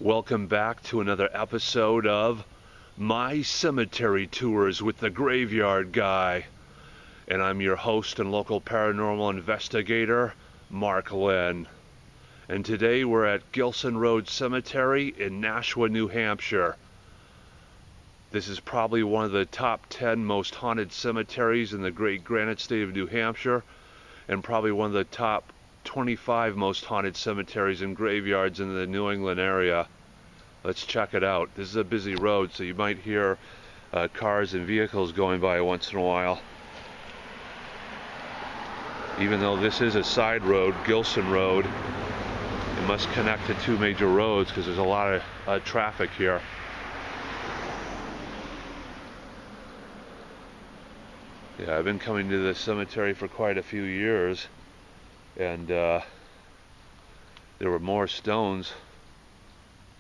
Welcome back to another episode of My Cemetery Tours with the Graveyard Guy. And I'm your host and local paranormal investigator, Mark Lynn. And today we're at Gilson Road Cemetery in Nashua, New Hampshire. This is probably one of the top 10 most haunted cemeteries in the great granite state of New Hampshire, and probably one of the top 25 most haunted cemeteries and graveyards in the New England area. Let's check it out. This is a busy road, so you might hear cars and vehicles going by once in a while. Even though this is a side road, Gilson Road, it must connect to two major roads because there's a lot of traffic here. Yeah, I've been coming to this cemetery for quite a few years, and there were more stones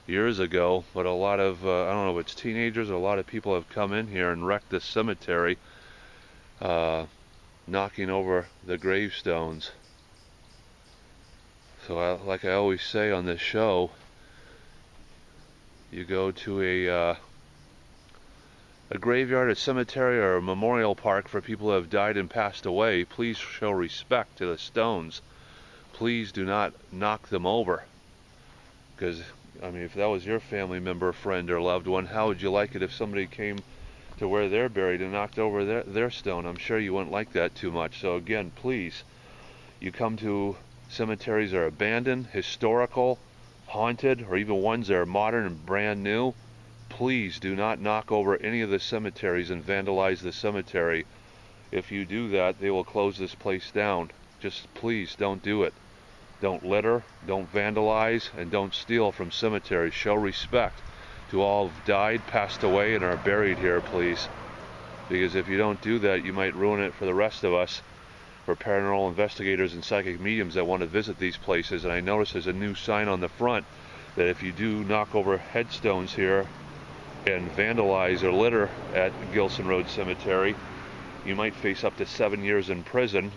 years ago, but a lot of, I don't know if it's teenagers or a lot of people have come in here and wrecked this cemetery, knocking over the gravestones. So like I always say on this show, you go to a graveyard, a cemetery, or a memorial park for people who have died and passed away, please show respect to the stones. Please do not knock them over. Because, I mean, if that was your family member, friend, or loved one, how would you like it if somebody came to where they're buried and knocked over their stone? I'm sure you wouldn't like that too much. So again, please, you come to cemeteries that are abandoned, historical, haunted, or even ones that are modern and brand new, please do not knock over any of the cemeteries and vandalize the cemetery. If you do that, they will close this place down. Just please don't do it. Don't litter, don't vandalize, and don't steal from cemeteries. Show respect to all who've died, passed away, and are buried here, please. Because if you don't do that, you might ruin it for the rest of us, for paranormal investigators and psychic mediums that want to visit these places. And I notice there's a new sign on the front that if you do knock over headstones here and vandalize or litter at Gilson Road Cemetery, you might face up to 7 years in prison,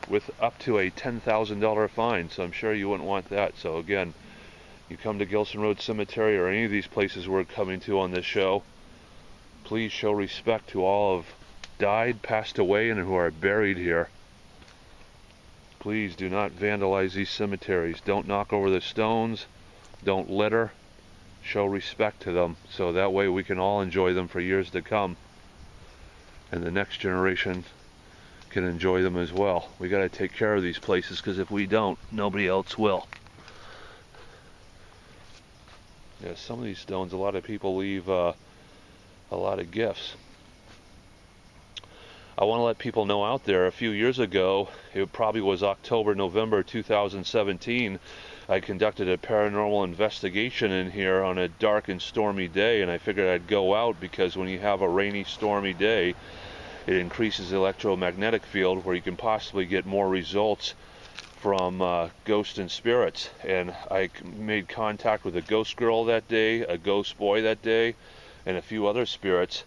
with up to a $10,000 fine. So I'm sure you wouldn't want that. So again, you come to Gilson Road Cemetery or any of these places we're coming to on this show, please show respect to all who've died, passed away, and who are buried here. Please do not vandalize these cemeteries. Don't knock over the stones. Don't litter. Show respect to them, so that way we can all enjoy them for years to come, and the next generation can enjoy them as well. We got to take care of these places, because if we don't, nobody else will. Yeah, some of these stones, a lot of people leave a lot of gifts. I want to let people know out there, a few years ago, it probably was October, November 2017, I conducted a paranormal investigation in here on a dark and stormy day, and I figured I'd go out because when you have a rainy, stormy day, it increases the electromagnetic field where you can possibly get more results from ghosts and spirits. And I made contact with a ghost girl that day, a ghost boy that day, and a few other spirits.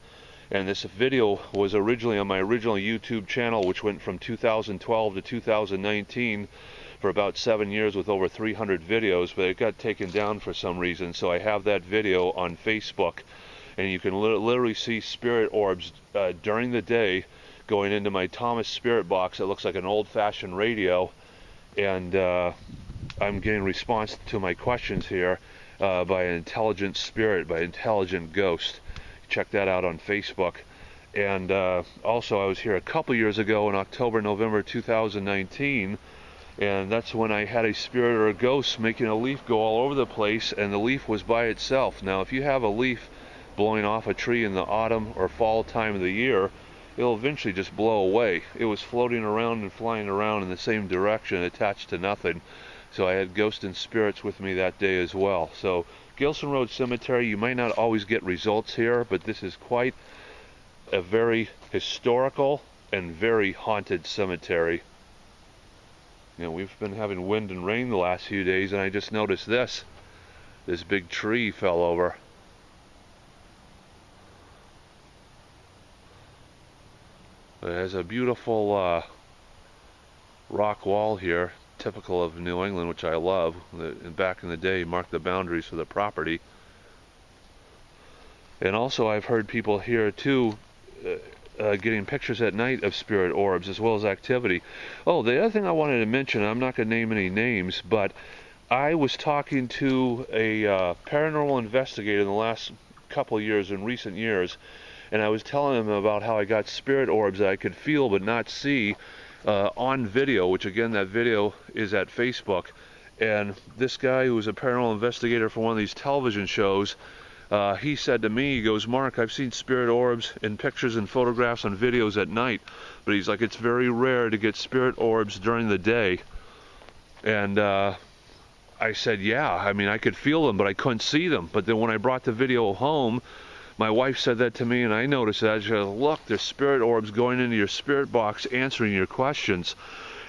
And this video was originally on my original YouTube channel, which went from 2012 to 2019 for about 7 years with over 300 videos, but it got taken down for some reason. So I have that video on Facebook, and you can literally see spirit orbs during the day going into my Thomas spirit box that looks like an old-fashioned radio, and I'm getting response to my questions here by an intelligent spirit, by an intelligent ghost. Check that out on Facebook. And also, I was here a couple years ago in October, November 2019, and that's when I had a spirit or a ghost making a leaf go all over the place, and the leaf was by itself. Now, if you have a leaf blowing off a tree in the autumn or fall time of the year, it'll eventually just blow away. It was floating around and flying around in the same direction, attached to nothing. So I had ghosts and spirits with me that day as well. So Gilson Road Cemetery, you might not always get results here, but this is quite a very historical and very haunted cemetery. You know, we've been having wind and rain the last few days, and I just noticed this big tree fell over. It has a beautiful rock wall here. typical of New England, which I love. Back in the day, marked the boundaries for the property. And also I've heard people here too getting pictures at night of spirit orbs as well as activity. Oh, the other thing I wanted to mention, I'm not going to name any names, but I was talking to a paranormal investigator in the last couple of years, in recent years, and I was telling him about how I got spirit orbs that I could feel but not see on video, which again, that video is at Facebook. And this guy who was a paranormal investigator for one of these television shows, he said to me, he goes, "Mark, I've seen spirit orbs in pictures and photographs and videos at night, but he's like, it's very rare to get spirit orbs during the day." And I said, yeah, I mean, I could feel them, but I couldn't see them. But then when I brought the video home, my wife said that to me, and I noticed that. She said, "Look, there's spirit orbs going into your spirit box answering your questions."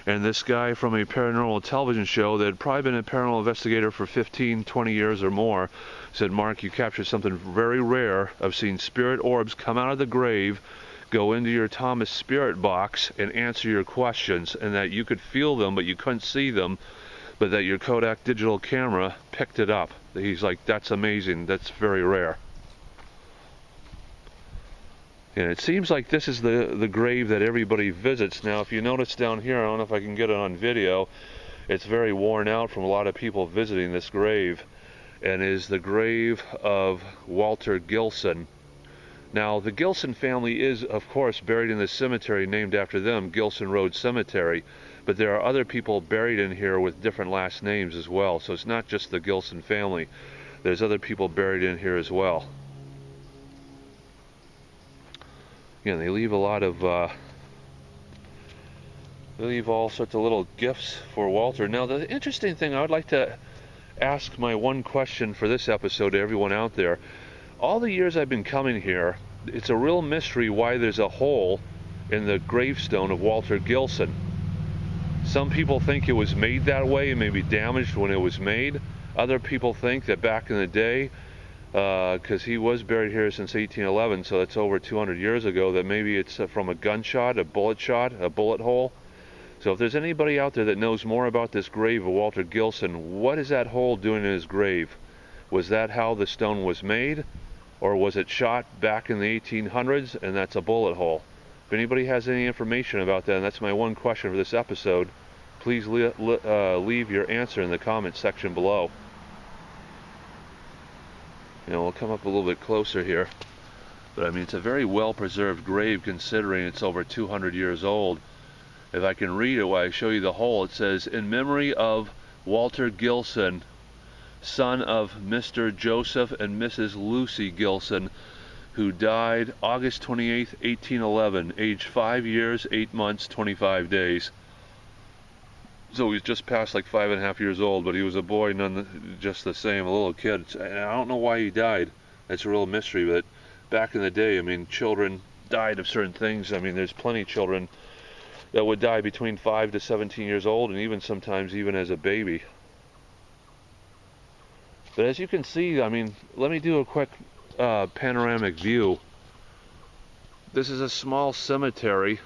And this guy from a paranormal television show that had probably been a paranormal investigator for 15, 20 years or more said, "Mark, you captured something very rare of seeing spirit orbs come out of the grave, go into your Thomas spirit box and answer your questions, and that you could feel them but you couldn't see them, but that your Kodak digital camera picked it up." He's like, "That's amazing. That's very rare." And it seems like this is the grave that everybody visits. Now, if you notice down here, I don't know if I can get it on video, it's very worn out from a lot of people visiting this grave, and is the grave of Walter Gilson. Now, the Gilson family is, of course, buried in the cemetery named after them, Gilson Road Cemetery, but there are other people buried in here with different last names as well, so it's not just the Gilson family. There's other people buried in here as well. Again, they leave a lot of, they leave all sorts of little gifts for Walter. Now, the interesting thing, I would like to ask my one question for this episode to everyone out there. All the years I've been coming here, it's a real mystery why there's a hole in the gravestone of Walter Gilson. Some people think it was made that way and maybe damaged when it was made. Other people think that back in the day, because he was buried here since 1811, so that's over 200 years ago, that maybe it's from a gunshot, a bullet hole. So if there's anybody out there that knows more about this grave of Walter Gilson, what is that hole doing in his grave? Was that how the stone was made? Or was it shot back in the 1800s and that's a bullet hole? If anybody has any information about that, and that's my one question for this episode, please leave your answer in the comments section below. You know, we'll come up a little bit closer here. But I mean, it's a very well-preserved grave considering it's over 200 years old. If I can read it while I show you the hole, it says, "In memory of Walter Gilson, son of Mr. Joseph and Mrs. Lucy Gilson, who died August 28, 1811, aged 5 years, 8 months, 25 days. So he's just past like 5.5 years old, but he was a boy just the same, a little kid. And I don't know why he died. That's a real mystery, but back in the day, I mean, children died of certain things. I mean, there's plenty of children that would die between 5 to 17 years old, and even sometimes even as a baby. But as you can see, I mean, let me do a quick panoramic view. This is a small cemetery,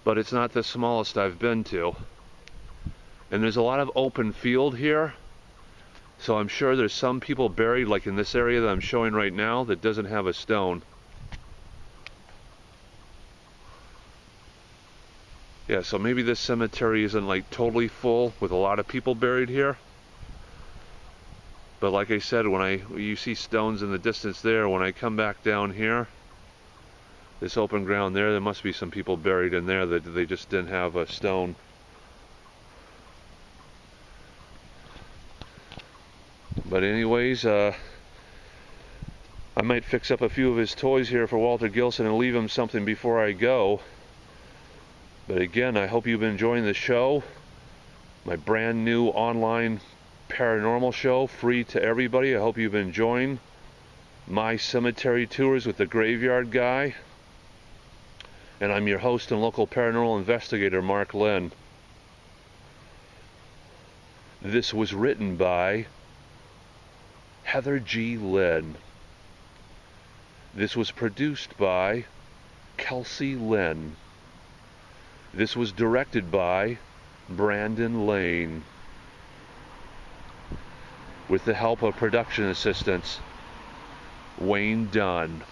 but it's not the smallest I've been to. And there's a lot of open field here, so I'm sure there's some people buried, like in this area that I'm showing right now, that doesn't have a stone. Yeah, so maybe this cemetery isn't like totally full with a lot of people buried here. But like I said, when you see stones in the distance there, when I come back down here, this open ground there must be some people buried in there that they just didn't have a stone. But anyways, I might fix up a few of his toys here for Walter Gilson and leave him something before I go. But again, I hope you've been enjoying the show. My brand new online paranormal show, free to everybody. I hope you've been enjoying my cemetery tours with the Graveyard Guy. And I'm your host and local paranormal investigator, Mark Lynn. This was written by Heather G. Lynn. This was produced by Kelsey Lynn. This was directed by Brandon Lane. With the help of production assistants, Wayne Dunn.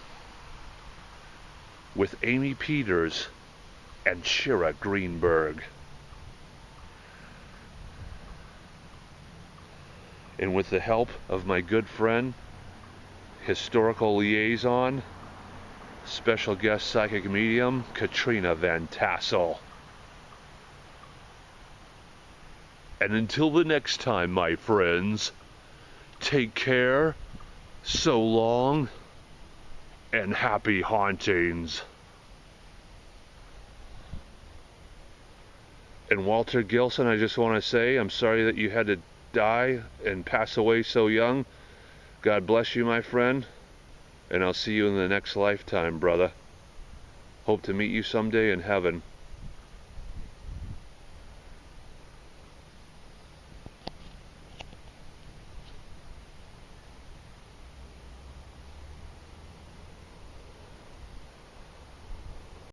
With Amy Peters and Shira Greenberg. And with the help of my good friend, historical liaison, special guest psychic medium, Katrina Van Tassel. And until the next time, my friends, take care, so long, and happy hauntings. And Walter Gilson, I just want to say, I'm sorry that you had to die and pass away so young. God bless you, my friend, and I'll see you in the next lifetime, brother. Hope to meet you someday in heaven.